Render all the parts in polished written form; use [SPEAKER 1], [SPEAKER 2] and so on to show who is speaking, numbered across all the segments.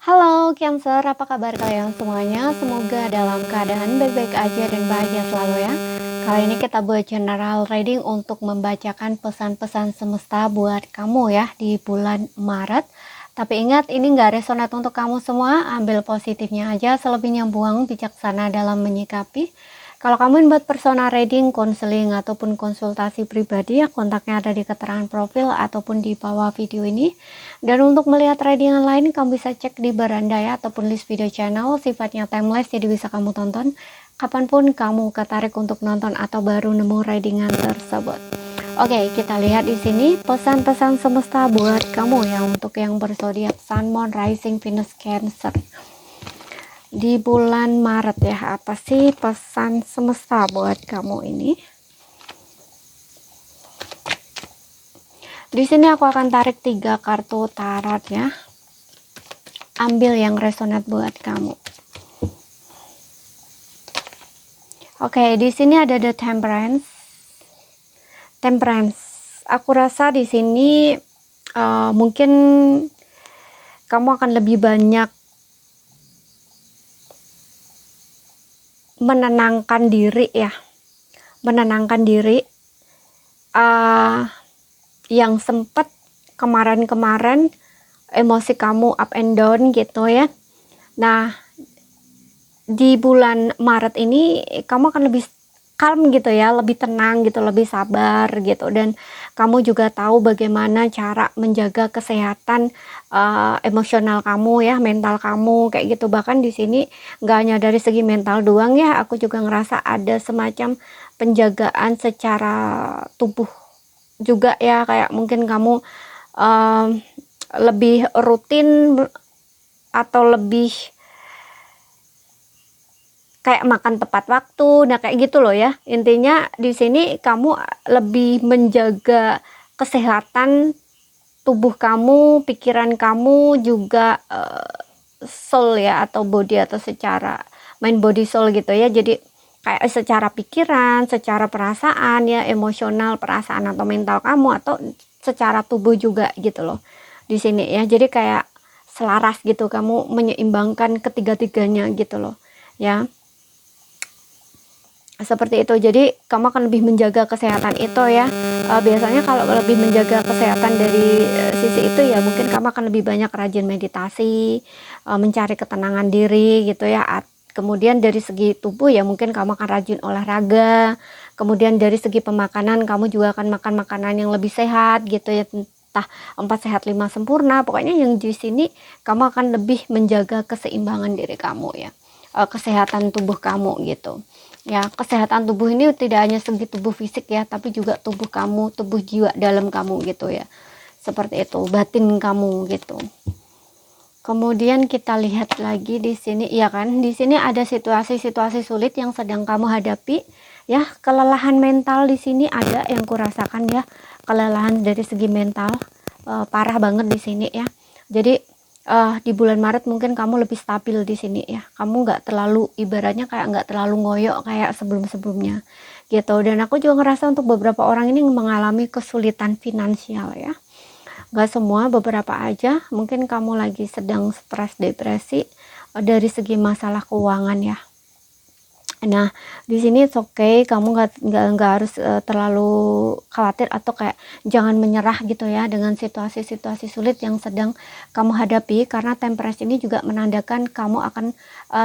[SPEAKER 1] Halo Cancer, apa kabar kalian semuanya? Semoga dalam keadaan baik-baik aja dan bahagia selalu ya. Kali ini kita buat general reading untuk membacakan pesan-pesan semesta buat kamu ya di bulan Maret. Tapi ingat, ini nggak resonat untuk kamu semua, ambil positifnya aja, selebihnya buang, bijaksana dalam menyikapi. Kalau kamu buat personal reading, konseling, ataupun konsultasi pribadi, ya kontaknya ada di keterangan profil ataupun di bawah video ini. Dan untuk melihat readingan lain, kamu bisa cek di beranda ya, ataupun list video channel, sifatnya timeless, jadi bisa kamu tonton kapanpun kamu ketarik untuk nonton atau baru nemu readingan tersebut. Oke, kita lihat di sini pesan-pesan semesta buat kamu ya, untuk yang berzodiak Sun, Moon, Rising, Venus, Cancer. Di bulan Maret ya, apa sih pesan semesta buat kamu ini? Di sini aku akan tarik 3 kartu tarot ya. Ambil yang resonat buat kamu. Oke, di sini ada The Temperance. Temperance. Aku rasa di sini mungkin kamu akan lebih banyak menenangkan diri ya, menenangkan diri yang sempat kemarin-kemarin emosi kamu up and down gitu ya. Nah, di bulan Maret ini kamu akan lebih calm gitu ya, lebih tenang gitu, lebih sabar gitu, dan kamu juga tahu bagaimana cara menjaga kesehatan emosional kamu ya, mental kamu kayak gitu. Bahkan di sini nggak hanya dari segi mental doang ya, aku juga ngerasa ada semacam penjagaan secara tubuh juga ya, kayak mungkin kamu lebih rutin atau lebih kayak makan tepat waktu. Nah, kayak gitu loh ya. Intinya di sini kamu lebih menjaga kesehatan tubuh kamu, pikiran kamu juga soul ya, atau body, atau secara mind body soul gitu ya. Jadi kayak secara pikiran, secara perasaan ya, emosional, perasaan atau mental kamu, atau secara tubuh juga gitu loh. Di sini ya. Jadi kayak selaras gitu, kamu menyeimbangkan ketiga-tiganya gitu loh. Ya. Seperti itu, jadi kamu akan lebih menjaga kesehatan itu ya. Biasanya kalau lebih menjaga kesehatan dari sisi itu ya, mungkin kamu akan lebih banyak rajin meditasi, mencari ketenangan diri gitu ya. Kemudian dari segi tubuh ya, mungkin kamu akan rajin olahraga. Kemudian dari segi pemakanan, kamu juga akan makan makanan yang lebih sehat gitu ya, entah 4 sehat 5 sempurna. Pokoknya yang di sini kamu akan lebih menjaga keseimbangan diri kamu ya, kesehatan tubuh kamu gitu. Ya, kesehatan tubuh ini tidak hanya segi tubuh fisik ya, tapi juga tubuh kamu, tubuh jiwa dalam kamu gitu ya. Seperti itu, batin kamu gitu. Kemudian kita lihat lagi di sini, ya kan? Di sini ada situasi-situasi sulit yang sedang kamu hadapi ya. Kelelahan mental di sini ada yang kurasakan ya. Kelelahan dari segi mental parah banget di sini ya. Jadi di bulan Maret mungkin kamu lebih stabil di sini ya. Kamu nggak terlalu, ibaratnya kayak nggak terlalu ngoyok kayak sebelum-sebelumnya gitu. Dan aku juga ngerasa untuk beberapa orang ini mengalami kesulitan finansial ya. Nggak semua, beberapa aja. Mungkin kamu lagi sedang stres, depresi dari segi masalah keuangan ya. Nah, di sini it's okay, kamu nggak harus terlalu khawatir atau kayak jangan menyerah gitu ya dengan situasi-situasi sulit yang sedang kamu hadapi, karena Temperance ini juga menandakan kamu akan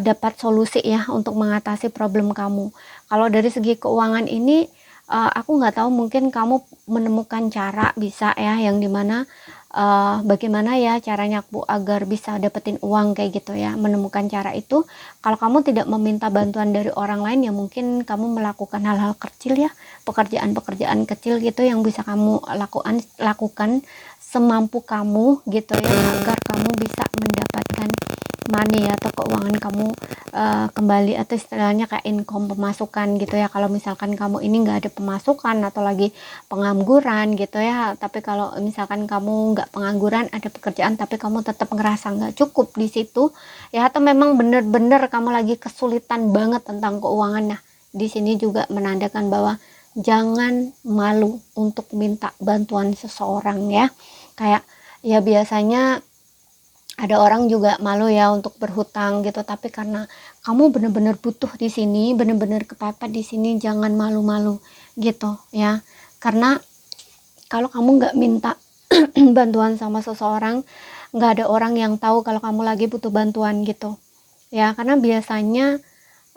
[SPEAKER 1] dapat solusi ya untuk mengatasi problem kamu. Kalau dari segi keuangan ini aku nggak tahu, mungkin kamu menemukan cara bisa ya, yang dimana bagaimana ya caranya aku agar bisa dapetin uang kayak gitu ya, menemukan cara itu. Kalau kamu tidak meminta bantuan dari orang lain ya, mungkin kamu melakukan hal-hal kecil ya, pekerjaan-pekerjaan kecil gitu yang bisa kamu lakukan semampu kamu gitu ya, agar kamu bisa mendapatkan money atau keuangan kamu kembali, atau istilahnya kayak income, pemasukan gitu ya. Kalau misalkan kamu ini nggak ada pemasukan atau lagi pengangguran gitu ya, tapi kalau misalkan kamu nggak pengangguran, ada pekerjaan, tapi kamu tetap ngerasa nggak cukup di situ ya, atau memang bener-bener kamu lagi kesulitan banget tentang keuangan, nah di sini juga menandakan bahwa jangan malu untuk minta bantuan seseorang ya. Kayak ya biasanya Ada orang juga malu ya untuk berhutang gitu, tapi karena kamu bener-bener butuh di sini, bener-bener kepepet di sini, jangan malu-malu gitu ya. Karena kalau kamu nggak minta bantuan sama seseorang, nggak ada orang yang tahu kalau kamu lagi butuh bantuan gitu ya. Karena biasanya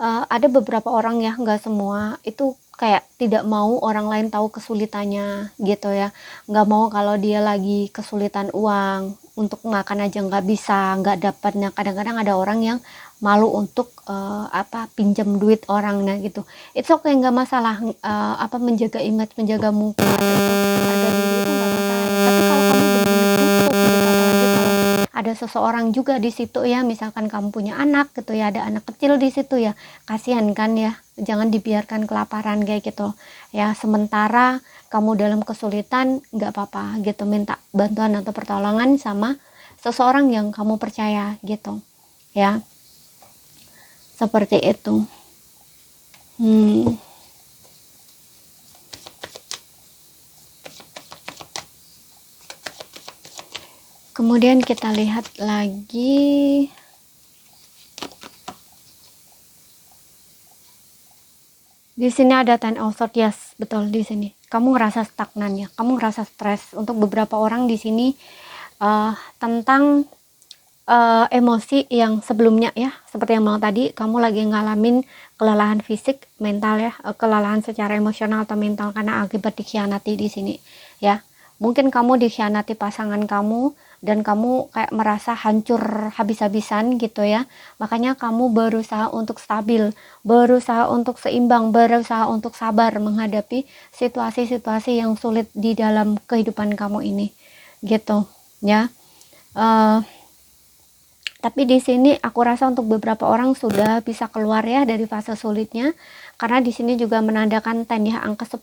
[SPEAKER 1] ada beberapa orang ya, nggak semua, itu kayak tidak mau orang lain tahu kesulitannya gitu ya, nggak mau kalau dia lagi kesulitan uang, untuk makan aja nggak bisa, nggak dapatnya. Kadang-kadang ada orang yang malu untuk pinjam duit orang, nah gitu. It's okay, nggak masalah, menjaga image, menjaga muka, itu harga diri itu nggak masalah ya. Tapi kalau kamu benar-benar butuh gitu, apalagi kalau ada seseorang juga di situ ya, misalkan kamu punya anak gitu ya, ada anak kecil di situ ya, kasihan kan ya, jangan dibiarkan kelaparan kayak gitu ya. Sementara kamu dalam kesulitan, nggak apa-apa gitu, minta bantuan atau pertolongan sama seseorang yang kamu percaya gitu ya, seperti itu. Kemudian kita lihat lagi, di sini ada ten of swords, yes, betul. Di sini kamu ngerasa stagnan ya, kamu ngerasa stres. Untuk beberapa orang di sini tentang emosi yang sebelumnya ya, seperti yang bilang tadi, kamu lagi ngalamin kelelahan fisik, mental ya, kelelahan secara emosional atau mental karena akibat dikhianati di sini ya. Mungkin kamu dikhianati pasangan kamu dan kamu kayak merasa hancur habis-habisan gitu ya. Makanya kamu berusaha untuk stabil, berusaha untuk seimbang, berusaha untuk sabar menghadapi situasi-situasi yang sulit di dalam kehidupan kamu ini gitu ya. Tapi di sini aku rasa untuk beberapa orang sudah bisa keluar ya dari fase sulitnya, karena di sini juga menandakan ten ya, angka 10.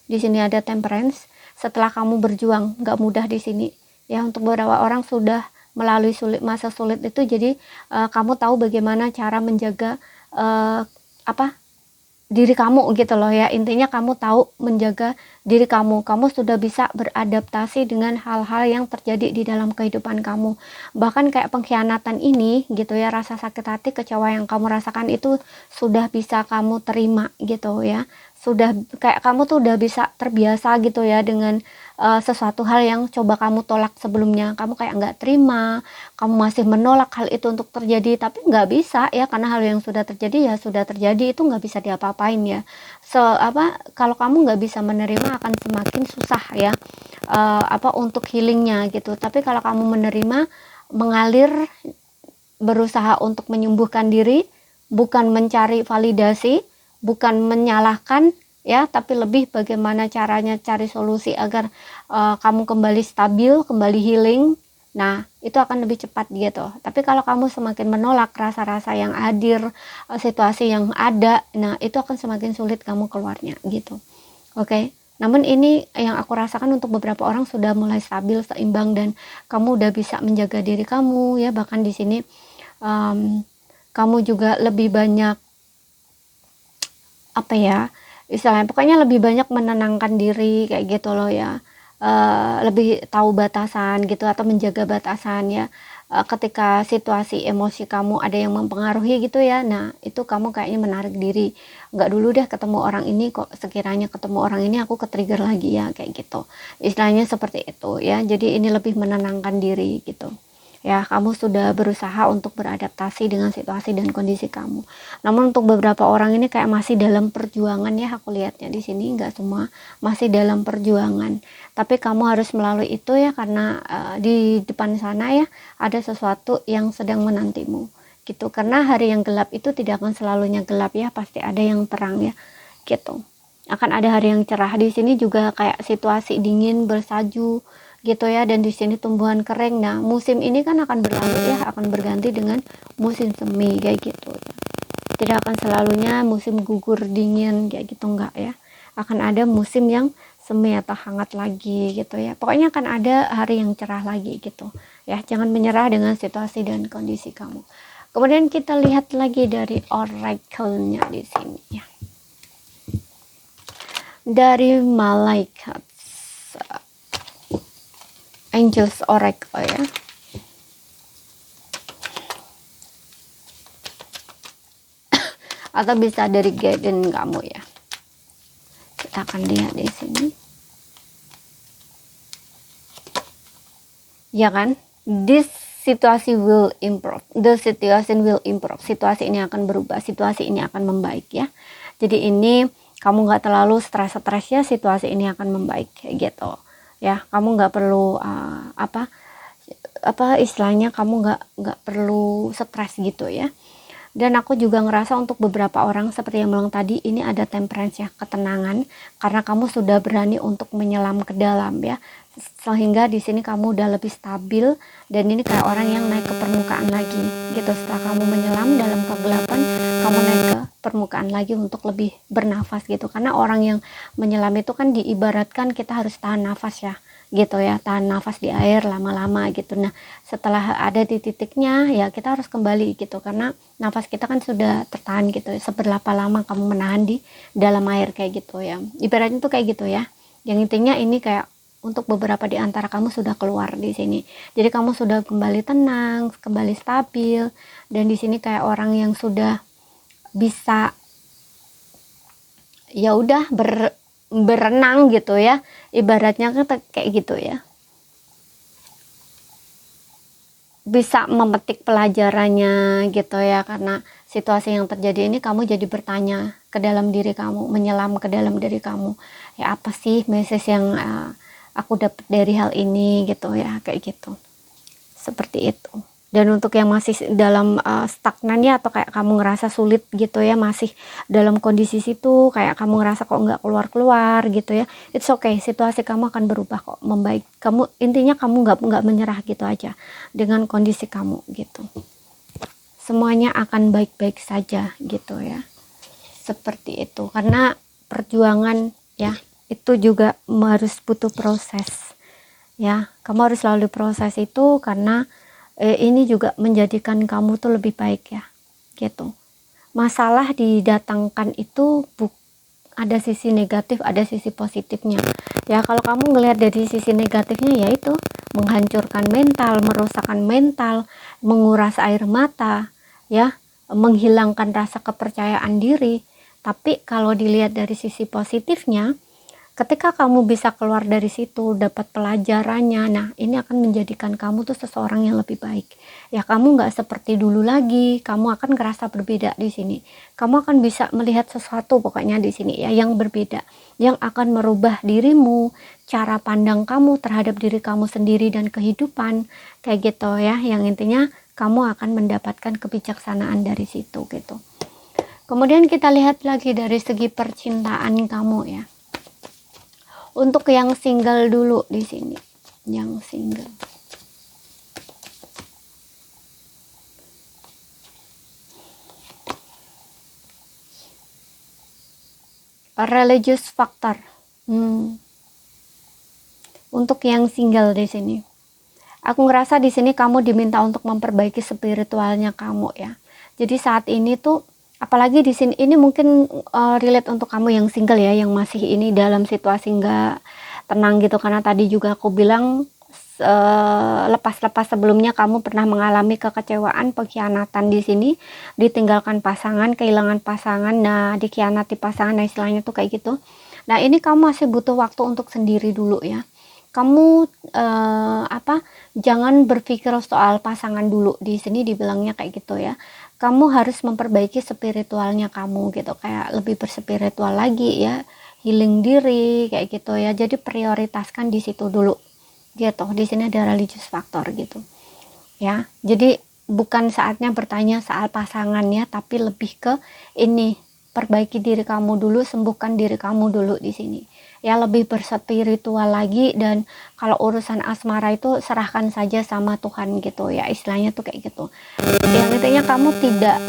[SPEAKER 1] Di sini ada temperance. Setelah kamu berjuang, nggak mudah di sini ya. Untuk beberapa orang sudah melalui masa sulit itu, jadi kamu tahu bagaimana cara menjaga diri kamu gitu loh ya. Intinya kamu tahu menjaga diri kamu sudah bisa beradaptasi dengan hal-hal yang terjadi di dalam kehidupan kamu. Bahkan kayak pengkhianatan ini gitu ya, rasa sakit hati, kecewa yang kamu rasakan itu sudah bisa kamu terima gitu ya. Sudah kayak kamu tuh udah bisa terbiasa gitu ya dengan sesuatu hal yang coba kamu tolak sebelumnya. Kamu kayak nggak terima, kamu masih menolak hal itu untuk terjadi, tapi nggak bisa ya, karena hal yang sudah terjadi ya sudah terjadi, itu nggak bisa diapa-apain ya. Kalau kamu nggak bisa menerima, akan semakin susah ya untuk healingnya gitu. Tapi kalau kamu menerima, mengalir, berusaha untuk menyembuhkan diri, bukan mencari validasi, bukan menyalahkan ya, tapi lebih bagaimana caranya cari solusi agar kamu kembali stabil, kembali healing. Nah, itu akan lebih cepat gitu. Tapi kalau kamu semakin menolak rasa-rasa yang hadir, situasi yang ada, nah itu akan semakin sulit kamu keluarnya gitu. Oke. Namun ini yang aku rasakan untuk beberapa orang sudah mulai stabil, seimbang, dan kamu udah bisa menjaga diri kamu ya. Bahkan di sini kamu juga lebih banyak istilahnya, pokoknya lebih banyak menenangkan diri kayak gitu loh ya. Lebih tahu batasan gitu, atau menjaga batasan ya. Ketika situasi emosi kamu ada yang mempengaruhi gitu ya, nah itu kamu kayaknya menarik diri, nggak dulu deh ketemu orang ini, kok sekiranya ketemu orang ini aku ke-trigger lagi ya, kayak gitu istilahnya, seperti itu ya. Jadi ini lebih menenangkan diri gitu ya. Kamu sudah berusaha untuk beradaptasi dengan situasi dan kondisi kamu. Namun untuk beberapa orang ini kayak masih dalam perjuangan ya, aku lihatnya di sini nggak semua, masih dalam perjuangan. Tapi kamu harus melalui itu ya, karena di depan sana ya ada sesuatu yang sedang menantimu gitu. Karena hari yang gelap itu tidak akan selalunya gelap ya, pasti ada yang terang ya gitu. Akan ada hari yang cerah. Di sini juga kayak situasi dingin bersalju gitu ya, dan di sini tumbuhan kering. Nah, musim ini kan akan berlalu ya, akan berganti dengan musim semi kayak gitu. Tidak akan selalunya musim gugur dingin kayak gitu, enggak ya. Akan ada musim yang semi atau hangat lagi gitu ya. Pokoknya akan ada hari yang cerah lagi gitu ya. Jangan menyerah dengan situasi dan kondisi kamu. Kemudian kita lihat lagi dari oracle-nya di sini ya. Dari malaikat, Angels Oracle ya. atau bisa dari guidance kamu ya. Kita akan lihat di sini. Ya kan? This situasi will improve. The situation will improve. Situasi ini akan berubah. Situasi ini akan membaik ya. Jadi ini kamu nggak terlalu stres ya. Situasi ini akan membaik kayak gitu. Ya, kamu nggak perlu apa istilahnya, kamu nggak perlu stres gitu ya. Dan aku juga ngerasa untuk beberapa orang seperti yang bilang tadi, ini ada temperance ya, ketenangan, karena kamu sudah berani untuk menyelam ke dalam ya, sehingga di sini kamu udah lebih stabil, dan ini kayak orang yang naik ke permukaan lagi gitu. Setelah kamu menyelam dalam kegelapan, kamu naik ke permukaan lagi untuk lebih bernafas gitu. Karena orang yang menyelam itu kan diibaratkan kita harus tahan nafas ya gitu ya, tahan nafas di air lama-lama gitu. Nah, setelah ada di titiknya ya kita harus kembali gitu, karena nafas kita kan sudah tertahan gitu. Seberapa lama kamu menahan di dalam air kayak gitu ya, ibaratnya tuh kayak gitu ya. Yang intinya ini kayak untuk beberapa di antara kamu sudah keluar di sini, jadi kamu sudah kembali tenang, kembali stabil, dan di sini kayak orang yang sudah bisa ya udah berenang gitu ya, ibaratnya kan kayak gitu ya, bisa memetik pelajarannya gitu ya. Karena situasi yang terjadi ini kamu jadi bertanya ke dalam diri kamu, menyelam ke dalam diri kamu, ya apa sih message yang aku dapat dari hal ini gitu ya, kayak gitu, seperti itu. Dan untuk yang masih dalam stagnan ya, atau kayak kamu ngerasa sulit gitu ya, masih dalam kondisi situ, kayak kamu ngerasa kok nggak keluar-keluar gitu ya, it's okay, situasi kamu akan berubah kok, membaik. Kamu intinya kamu nggak menyerah gitu aja dengan kondisi kamu gitu. Semuanya akan baik-baik saja gitu ya, seperti itu. Karena perjuangan ya itu juga harus butuh proses ya, kamu harus selalu proses itu, karena ini juga menjadikan kamu tuh lebih baik ya gitu. Masalah didatangkan itu ada sisi negatif, ada sisi positifnya ya. Kalau kamu ngelihat dari sisi negatifnya, yaitu menghancurkan mental, merusakkan mental, menguras air mata ya, menghilangkan rasa kepercayaan diri. Tapi kalau dilihat dari sisi positifnya, ketika kamu bisa keluar dari situ, dapat pelajarannya, nah ini akan menjadikan kamu tuh seseorang yang lebih baik ya. Kamu nggak seperti dulu lagi, kamu akan ngerasa berbeda di sini. Kamu akan bisa melihat sesuatu pokoknya di sini ya yang berbeda, yang akan merubah dirimu, cara pandang kamu terhadap diri kamu sendiri dan kehidupan kayak gitu ya. Yang intinya kamu akan mendapatkan kebijaksanaan dari situ gitu. Kemudian kita lihat lagi dari segi percintaan kamu ya. Untuk yang single dulu di sini, yang single. Religious factor. Untuk yang single di sini, aku ngerasa di sini kamu diminta untuk memperbaiki spiritualnya kamu ya. Jadi saat ini tuh, apalagi di sini ini mungkin relate untuk kamu yang single ya, yang masih ini dalam situasi nggak tenang gitu. Karena tadi juga aku bilang lepas-lepas sebelumnya kamu pernah mengalami kekecewaan, pengkhianatan di sini, ditinggalkan pasangan, kehilangan pasangan, nah dikhianati pasangan, nah istilahnya tuh kayak gitu. Nah ini kamu masih butuh waktu untuk sendiri dulu ya. Kamu jangan berpikir soal pasangan dulu, di sini dibilangnya kayak gitu ya. Kamu harus memperbaiki spiritualnya kamu gitu, kayak lebih berspiritual lagi ya, healing diri kayak gitu ya. Jadi prioritaskan di situ dulu gitu. Di sini ada religious factor gitu ya. Jadi bukan saatnya bertanya soal pasangannya, tapi lebih ke ini, perbaiki diri kamu dulu, sembuhkan diri kamu dulu di sini ya, lebih berspiritual lagi. Dan kalau urusan asmara itu serahkan saja sama Tuhan gitu ya, istilahnya tuh kayak gitu. Yang intinya kamu tidak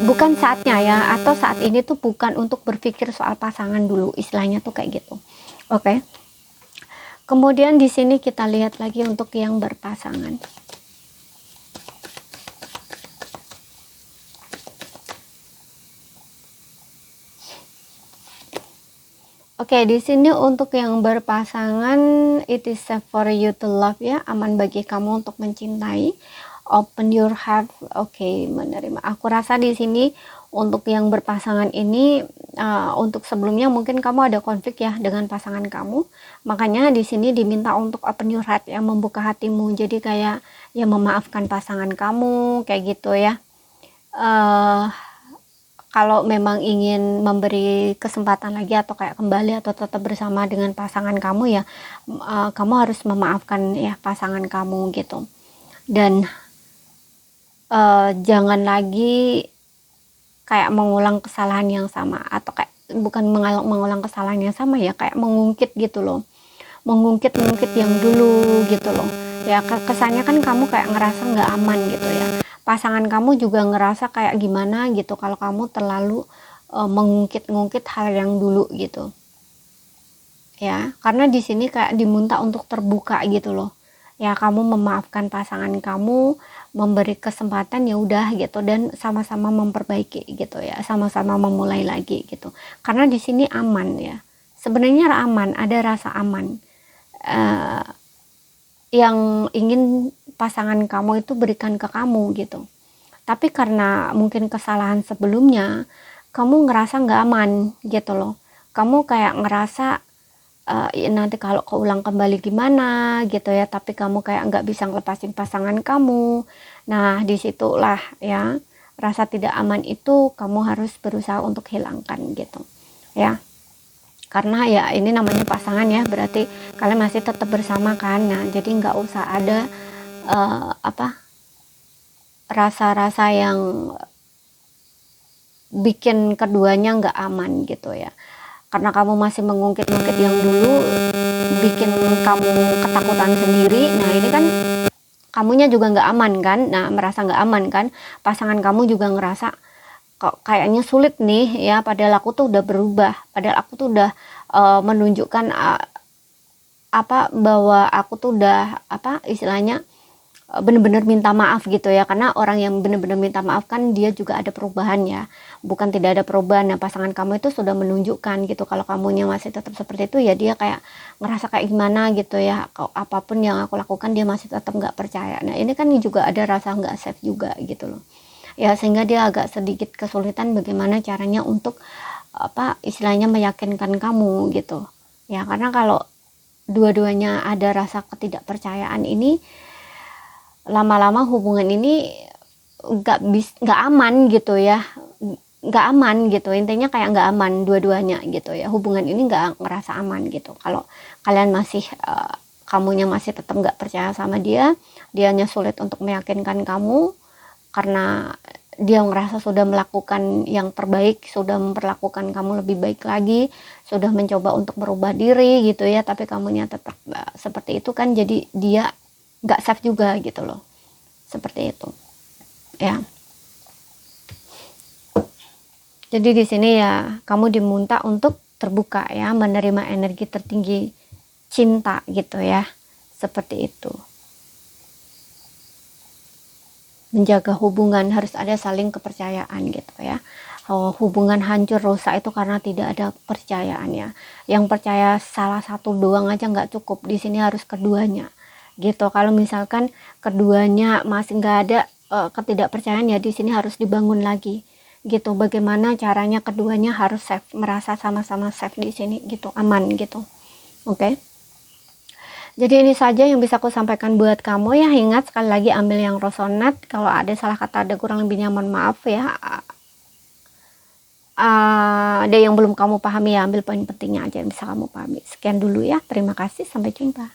[SPEAKER 1] bukan saatnya ya, atau saat ini tuh bukan untuk berpikir soal pasangan dulu, istilahnya tuh kayak gitu. Oke. Kemudian di sini kita lihat lagi untuk yang berpasangan. Oke, di sini untuk yang berpasangan, it is safe for you to love ya, aman bagi kamu untuk mencintai. open your heart. Oke, menerima. Aku rasa di sini untuk yang berpasangan ini, untuk sebelumnya mungkin kamu ada konflik ya dengan pasangan kamu, makanya di sini diminta untuk open your heart ya, membuka hatimu. Jadi kayak ya memaafkan pasangan kamu kayak gitu ya. eh Kalau memang ingin memberi kesempatan lagi atau kayak kembali atau tetap bersama dengan pasangan kamu ya, kamu harus memaafkan ya pasangan kamu gitu. Dan jangan lagi kayak mengulang kesalahan yang sama, atau kayak bukan mengulang kesalahan yang sama ya, kayak mengungkit gitu loh, mengungkit yang dulu gitu loh ya. Kesannya kan kamu kayak ngerasa nggak aman gitu ya, pasangan kamu juga ngerasa kayak gimana gitu kalau kamu terlalu mengungkit-ngungkit hal yang dulu gitu ya, karena di sini kayak diminta untuk terbuka gitu loh ya. Kamu memaafkan pasangan kamu, memberi kesempatan ya udah gitu, dan sama-sama memperbaiki gitu ya, sama-sama memulai lagi gitu, karena di sini aman ya, sebenarnya aman, ada rasa aman uh, yang ingin pasangan kamu itu berikan ke kamu gitu. Tapi karena mungkin kesalahan sebelumnya, kamu ngerasa nggak aman gitu loh. Kamu kayak ngerasa nanti kalau keulang kembali gimana gitu ya. Tapi kamu kayak nggak bisa ngelepasin pasangan kamu. Nah disitulah ya, rasa tidak aman itu kamu harus berusaha untuk hilangkan gitu ya. Karena ya ini namanya pasangan ya, berarti kalian masih tetap bersama kan. Nah jadi nggak usah ada rasa-rasa yang bikin keduanya nggak aman gitu ya, karena kamu masih mengungkit-ungkit yang dulu, bikin kamu ketakutan sendiri. Nah ini kan kamunya juga nggak aman kan, nah merasa nggak aman kan, pasangan kamu juga ngerasa kok kayaknya sulit nih ya, padahal aku tuh udah berubah, padahal aku tuh udah menunjukkan bahwa aku tuh udah istilahnya benar-benar minta maaf gitu ya. Karena orang yang benar-benar minta maaf kan dia juga ada perubahan ya, bukan tidak ada perubahan. Nah pasangan kamu itu sudah menunjukkan gitu, kalau kamunya masih tetap seperti itu ya, dia kayak ngerasa kayak gimana gitu ya, kalau apapun yang aku lakukan dia masih tetap nggak percaya. Nah ini kan juga ada rasa nggak safe juga gitu loh ya, sehingga dia agak sedikit kesulitan bagaimana caranya untuk istilahnya meyakinkan kamu gitu ya. Karena kalau dua-duanya ada rasa ketidakpercayaan ini, lama-lama hubungan ini nggak aman gitu ya, nggak aman gitu, intinya kayak nggak aman dua-duanya gitu ya, hubungan ini nggak ngerasa aman gitu kalau kalian masih kamunya masih tetap nggak percaya sama dia, dianya sulit untuk meyakinkan kamu karena dia ngerasa sudah melakukan yang terbaik, sudah memperlakukan kamu lebih baik lagi, sudah mencoba untuk merubah diri gitu ya, tapi kamunya tetap seperti itu kan, jadi dia nggak safe juga gitu loh, seperti itu ya. Jadi di sini ya kamu diminta untuk terbuka ya, menerima energi tertinggi cinta gitu ya, seperti itu. Menjaga hubungan harus ada saling kepercayaan gitu ya. Hubungan hancur rusak itu karena tidak ada percayaan ya. Yang percaya salah satu doang aja nggak cukup, di sini harus keduanya gitu. Kalau misalkan keduanya masih nggak ada ketidakpercayaan ya, di sini harus dibangun lagi gitu. Bagaimana caranya keduanya harus safe, merasa sama-sama safe di sini gitu, aman gitu. Oke. Jadi ini saja yang bisa aku sampaikan buat kamu ya. Ingat sekali lagi, ambil yang resonate. Kalau ada salah kata, ada kurang lebihnya mohon maaf ya. Ada yang belum kamu pahami ya, ambil poin pentingnya aja yang bisa kamu pahami. Sekian dulu ya, terima kasih, sampai jumpa.